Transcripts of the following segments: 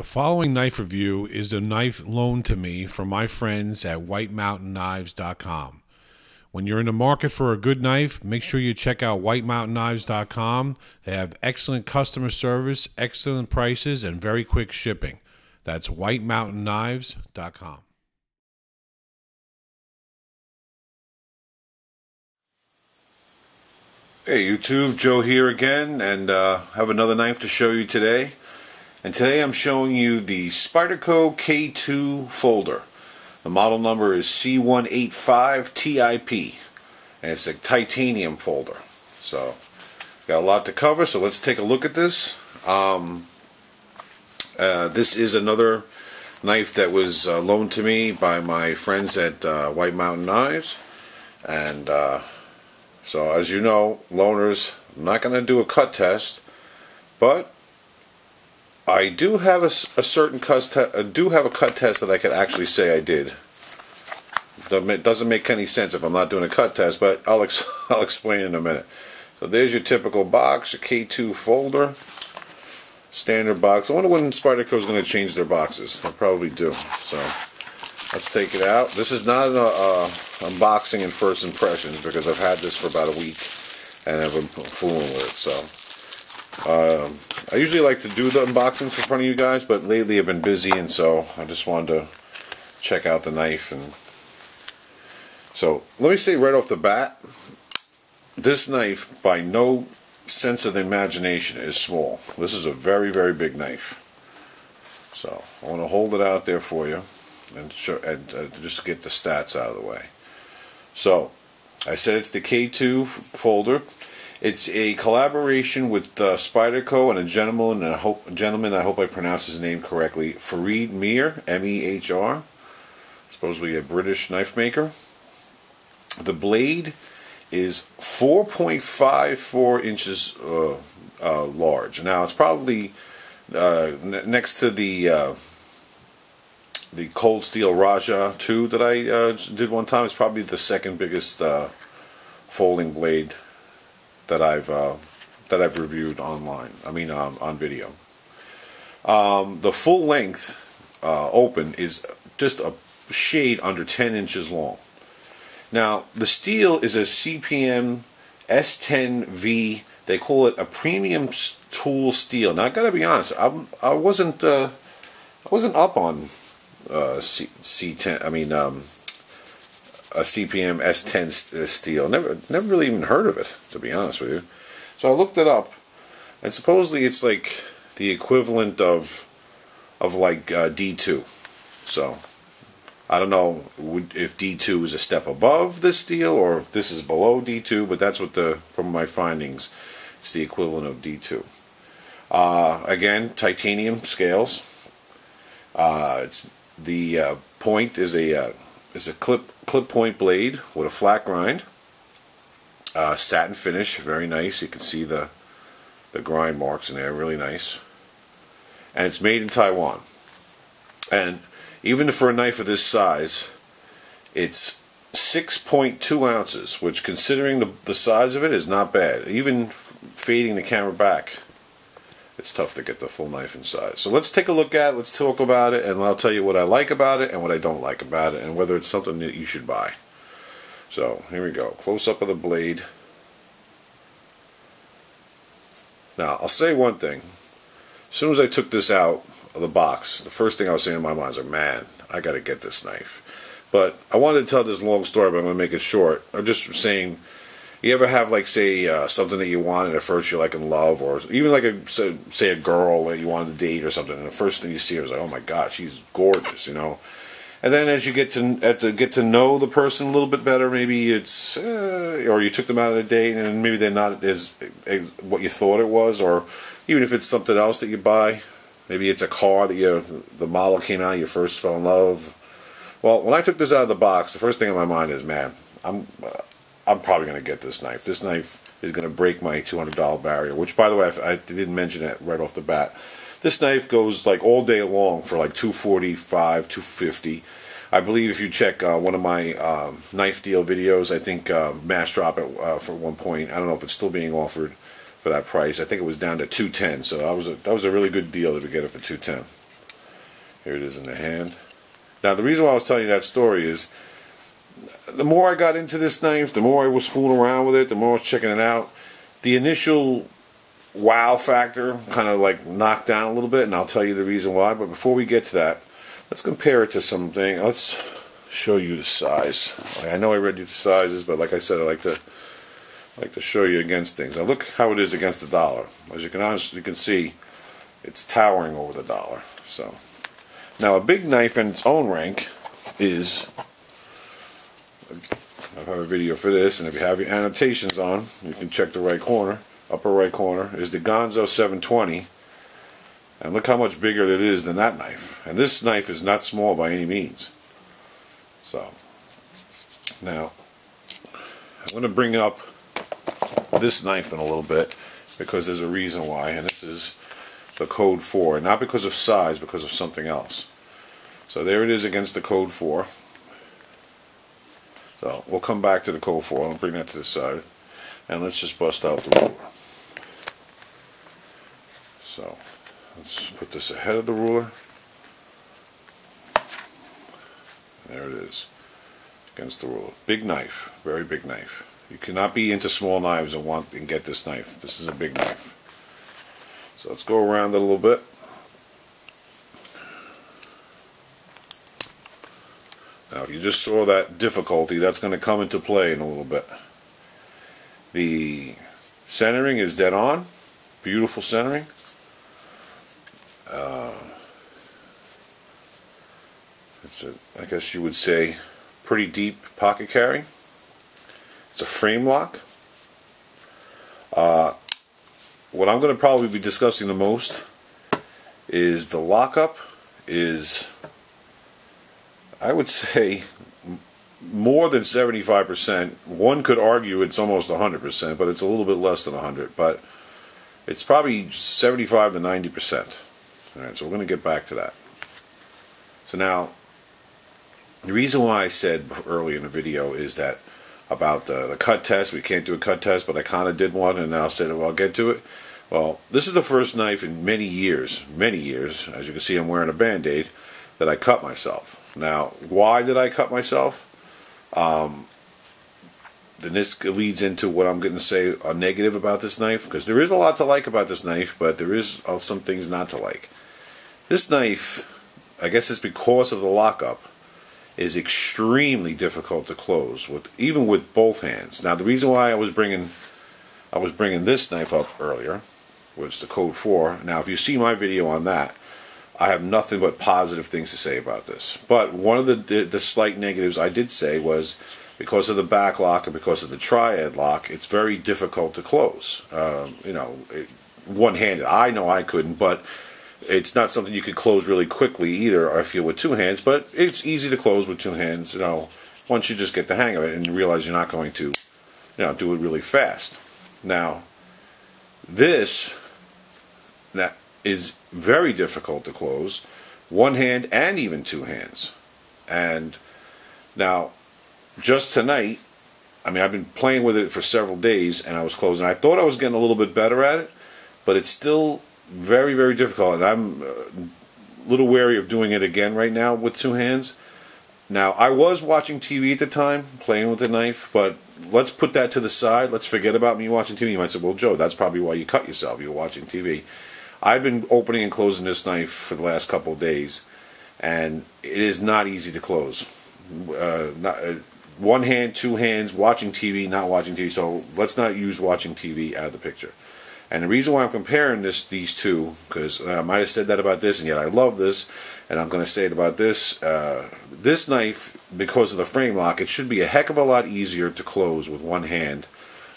The following knife review is a knife loaned to me from my friends at whitemountainknives.com. When you're in the market for a good knife, make sure you check out whitemountainknives.com. They have excellent customer service, excellent prices, and very quick shipping. That's whitemountainknives.com. Hey YouTube, Joe here again, and have another knife to show you today. And today I'm showing you the Spyderco K2 folder. The model number is C185TIP, and it's a titanium folder. So, got a lot to cover, so let's take a look at this. This is another knife that was loaned to me by my friends at White Mountain Knives. And so, as you know, loaners, I'm not going to do a cut test, but I do have a certain cut test that I could actually say I did. It doesn't make any sense if I'm not doing a cut test, but I'll explain in a minute. So there's your typical box, your K2 folder, standard box. I wonder when Spyderco is going to change their boxes. They'll probably do. So let's take it out. This is not an unboxing and first impressions, because I've had this for about a week and I've been fooling with it. So I usually like to do the unboxings in front of you guys, but lately I've been busy, and so I just wanted to check out the knife. And so let me say right off the bat, this knife by no sense of the imagination is small. This is a very, very big knife. So I want to hold it out there for you and show, just get the stats out of the way. So I said it's the K2 folder. It's a collaboration with Spyderco and a gentleman, I hope I pronounced his name correctly, Farid Mehr, M-E-H-R, supposedly a British knife maker. The blade is 4.54 inches large. Now it's probably next to the cold steel Rajah 2 that I did one time. It's probably the second biggest folding blade that I've reviewed online. I mean, on video. The full length open is just a shade under 10 inches long. Now, the steel is a CPM S10V. They call it a premium tool steel. Now, I gotta be honest, I wasn't up on C10. I mean, a CPM S10 steel. Never really even heard of it, to be honest with you. So I looked it up, and supposedly it's like the equivalent of like D2. So I don't know if D2 is a step above this steel or if this is below D2, but that's what from my findings, it's the equivalent of D2. Again, titanium scales. It's the point is a clip point blade with a flat grind, satin finish, very nice. You can see the grind marks in there, really nice. And it's made in Taiwan. And even for a knife of this size, it's 6.2 ounces, which, considering the size of it, is not bad. Even fading the camera back, it's tough to get the full knife inside. So let's take a look at it, let's talk about it, and I'll tell you what I like about it and what I don't like about it, and whether it's something that you should buy. So here we go, close up of the blade. Now I'll say one thing. As soon as I took this out of the box, the first thing I was saying in my mind was, man, I gotta get this knife. But I wanted to tell this long story, but I'm gonna make it short. I'm just saying, you ever have, like, say, something that you want and at first you're like in love, or even like say a girl that you wanted to date or something, and the first thing you see her is like, oh my god, she's gorgeous, you know. And then as you get to know the person a little bit better, maybe it's or you took them out on a date and maybe they're not as what you thought it was, or even if it's something else that you buy, maybe it's a car that the model came out, you first fell in love. Well, when I took this out of the box, the first thing in my mind is, man, I'm probably going to get this knife. This knife is going to break my $200 barrier, which, by the way, I didn't mention it right off the bat. This knife goes like all day long for like $245, $250. I believe if you check one of my knife deal videos, I think Mass Drop it for one point. I don't know if it's still being offered for that price. I think it was down to $210. So that was a really good deal to get it for $210. Here it is in the hand. Now the reason why I was telling you that story is, the more I got into this knife, the more I was fooling around with it, the more I was checking it out, the initial wow factor kind of like knocked down a little bit, and I'll tell you the reason why. But before we get to that, let's compare it to something. Let's show you the size. I know I read you the sizes, but like I said, I like to show you against things. Now look how it is against the dollar. As you can see, it's towering over the dollar. So now a big knife in its own rank is, I have a video for this, and if you have your annotations on, you can check the right corner, upper right corner, is the Ganzo G720. And look how much bigger it is than that knife. And this knife is not small by any means. So, now, I'm going to bring up this knife in a little bit, because there's a reason why, and this is the Code 4. Not because of size, because of something else. So there it is against the Code 4. So we'll come back to the Code 4. I'll bring that to the side, and let's just bust out the ruler. So let's put this ahead of the ruler. There it is against the ruler. Big knife, very big knife. You cannot be into small knives and get this knife. This is a big knife. So let's go around it a little bit. Now, if you just saw that difficulty, that's going to come into play in a little bit. The centering is dead on. Beautiful centering. It's a, I guess you would say, pretty deep pocket carry. It's a frame lock. What I'm going to probably be discussing the most is the lockup is, I would say, more than 75%. One could argue it's almost 100%, but it's a little bit less than 100. But it's probably 75 to 90%. All right, so we're going to get back to that. So now, the reason why I said earlier in the video is that about the cut test, we can't do a cut test, but I kind of did one, and now I said, well, I'll get to it. Well, this is the first knife in many years, as you can see I'm wearing a Band-Aid, that I cut myself. Now, why did I cut myself? Then this leads into what I'm going to say a negative about this knife, because there is a lot to like about this knife, but there is some things not to like. This knife, I guess it's because of the lockup, is extremely difficult to close, even with both hands. Now, the reason why I was bringing this knife up earlier was the Code 4. Now, if you see my video on that, I have nothing but positive things to say about this. But one of the slight negatives I did say was, because of the back lock and because of the triad lock, it's very difficult to close. You know, one-handed. I know I couldn't, but it's not something you could close really quickly either, I feel, with two hands, but it's easy to close with two hands, you know, once you just get the hang of it and you realize you're not going to, you know, do it really fast. Now, this that is very difficult to close, one hand and even two hands. And now, just tonight, I mean, I've been playing with it for several days, and I was closing. I thought I was getting a little bit better at it, but it's still very, very difficult, and I'm a little wary of doing it again right now with two hands. Now, I was watching TV at the time, playing with the knife, but let's put that to the side. Let's forget about me watching TV. You might say, well, Joe, that's probably why you cut yourself. You were watching TV. I've been opening and closing this knife for the last couple of days, and it is not easy to close. One hand, two hands, watching TV, not watching TV. So let's not use watching TV out of the picture. And the reason why I'm comparing these two, because I might have said that about this, and yet I love this, and I'm going to say it about this. This knife, because of the frame lock, it should be a heck of a lot easier to close with one hand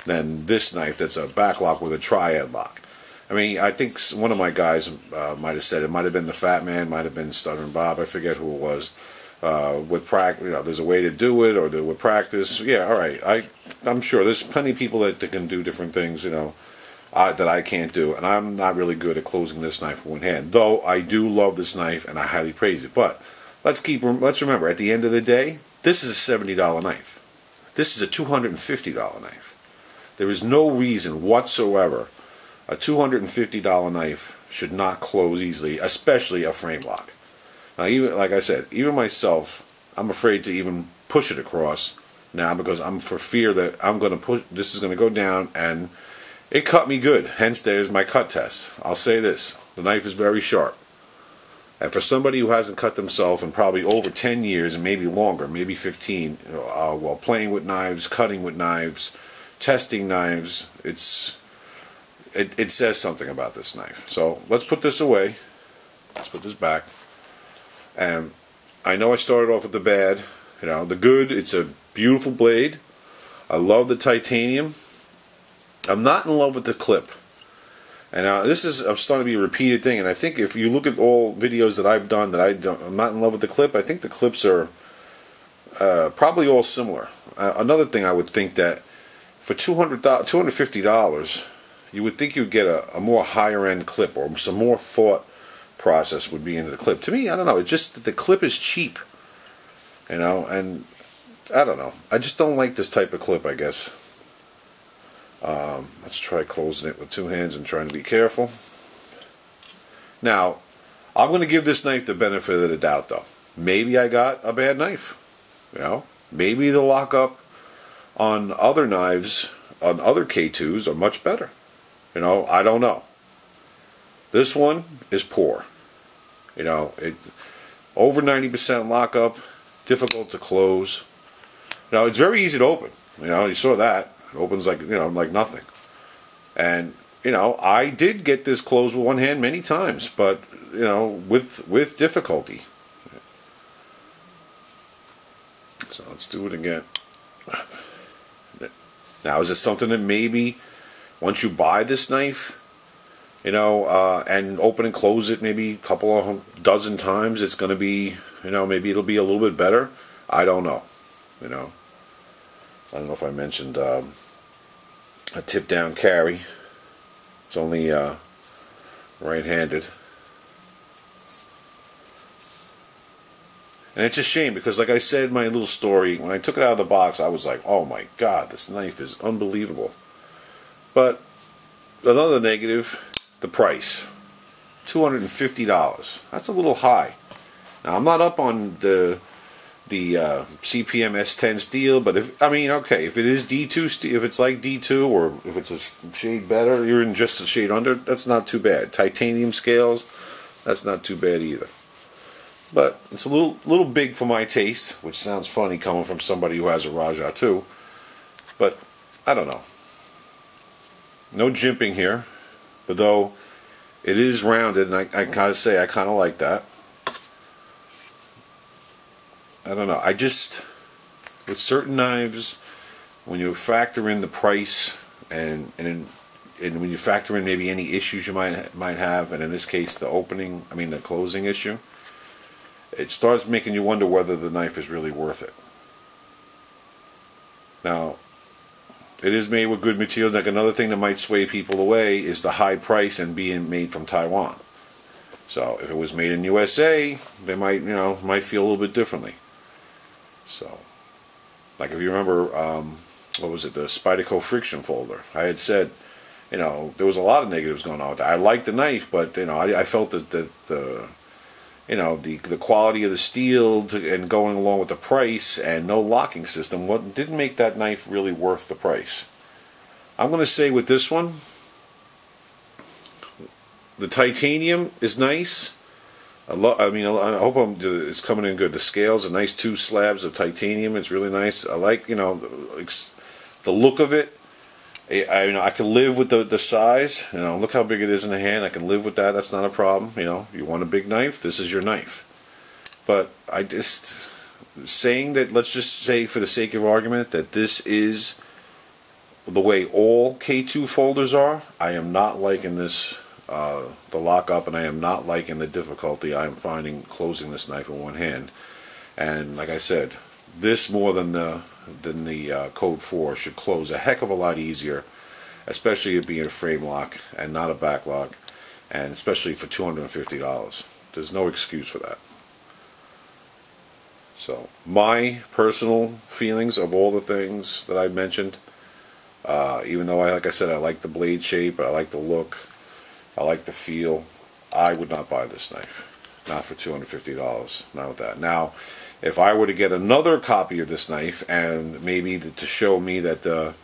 than this knife that's a back lock with a triad lock. I mean, I think one of my guys might have said, it might have been the Fat Man, might have been Stuttering Bob, I forget who it was. With practice, you know, there's a way to do it, or with practice. Yeah, all right. I'm sure there's plenty of people that can do different things, you know, that I can't do, and I'm not really good at closing this knife with one hand. Though I do love this knife, and I highly praise it. But let's remember, at the end of the day, this is a $70 knife. This is a $250 knife. There is no reason whatsoever a $250 knife should not close easily, especially a frame lock. Now, even like I said, even myself, I'm afraid to even push it across now because I'm for fear that I'm going to push. This is going to go down, and it cut me good. Hence, there's my cut test. I'll say this: the knife is very sharp. And for somebody who hasn't cut themselves in probably over 10 years, and maybe longer, maybe 15, while playing with knives, cutting with knives, testing knives, it says something about this knife. So let's put this away. Let's put this back. And I know I started off with the bad. The good, it's a beautiful blade. I love the titanium. I'm not in love with the clip. And this is starting to be a repeated thing. And I think if you look at all videos that I've done that I'm not in love with the clip, I think the clips are probably all similar. Another thing I would think that for $250, you would think you'd get a more higher end clip, or some more thought process would be into the clip. To me, I don't know. It's just that the clip is cheap, and I don't know. I just don't like this type of clip, I guess. Let's try closing it with two hands and trying to be careful. Now, I'm going to give this knife the benefit of the doubt, though. Maybe I got a bad knife. Maybe the lockup on other knives, on other K2s, are much better. I don't know. This one is poor. Over 90% lockup, difficult to close. It's very easy to open. You saw that. It opens like like nothing. And I did get this closed with one hand many times, but with difficulty. So let's do it again. Now, is it something that maybe once you buy this knife, and open and close it maybe a couple of dozen times, it's going to be, maybe it'll be a little bit better? I don't know. I don't know if I mentioned a tip down carry. It's only right-handed. And it's a shame because, like I said in my little story, when I took it out of the box, I was like, oh my God, this knife is unbelievable. But another negative, the price. $250. That's a little high. Now, I'm not up on the CPM S10 steel, but if it is D2 steel, if it's like D2, or if it's a shade better, you're in just a shade under, that's not too bad. Titanium scales, that's not too bad either. But it's a little big for my taste, which sounds funny coming from somebody who has a Rajah too. But I don't know. No jimping here, but though it is rounded, and I gotta say I kind of like that. I don't know. I just, with certain knives, when you factor in the price and when you factor in maybe any issues you might have, and in this case the closing issue, it starts making you wonder whether the knife is really worth it. Now, it is made with good materials. Like, another thing that might sway people away is the high price and being made from Taiwan. So if it was made in USA, they might feel a little bit differently. So, like, if you remember, what was it, the Spyderco friction folder? I had said, there was a lot of negatives going on with that. I liked the knife, but I felt that the quality of the steel and going along with the price and no locking system didn't make that knife really worth the price. I'm going to say with this one, the titanium is nice. I hope it's coming in good. The scales are nice, 2 slabs of titanium. It's really nice. I like the look of it. I can live with the size. Look how big it is in the hand. I can live with that. That's not a problem. You want a big knife, this is your knife. But I just saying that, let's just say for the sake of argument that this is the way all K2 folders are. I am not liking this, the lockup, and I am not liking the difficulty I am finding closing this knife in one hand. And like I said, this more than the Code 4 should close a heck of a lot easier, especially it being a frame lock and not a back lock, and especially for $250. There's no excuse for that. So my personal feelings of all the things that I mentioned, even though like I said, I like the blade shape, I like the look, I like the feel, I would not buy this knife. Not for $250. Not with that. Now, if I were to get another copy of this knife, and maybe to show me that the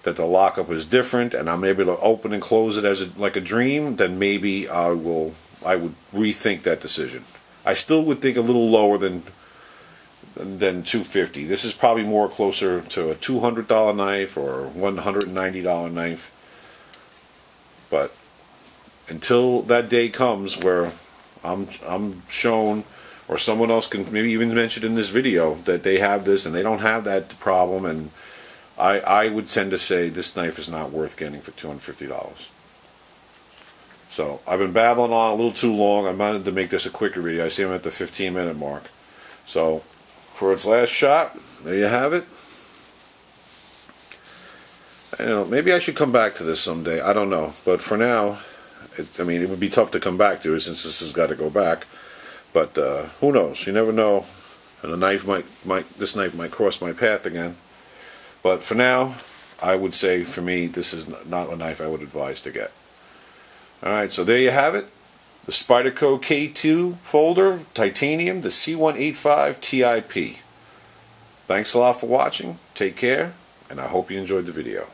lockup is different, and I'm able to open and close it as like a dream, then maybe I would rethink that decision. I still would think a little lower than $250. This is probably more closer to a $200 knife or $190 knife. But until that day comes where I'm shown, or someone else can maybe even mention in this video that they have this and they don't have that problem, and I would tend to say this knife is not worth getting for $250. So I've been babbling on a little too long. I wanted to make this a quicker video. I see I'm at the 15-minute mark. So for its last shot, there you have it. You know, maybe I should come back to this someday. I don't know, but for now, I mean, it would be tough to come back to it since this has got to go back. But who knows? You never know, and a knife this knife might cross my path again. But for now, I would say for me, this is not a knife I would advise to get. All right, so there you have it. The Spyderco K2 folder, titanium, the C185TIP. Thanks a lot for watching. Take care, and I hope you enjoyed the video.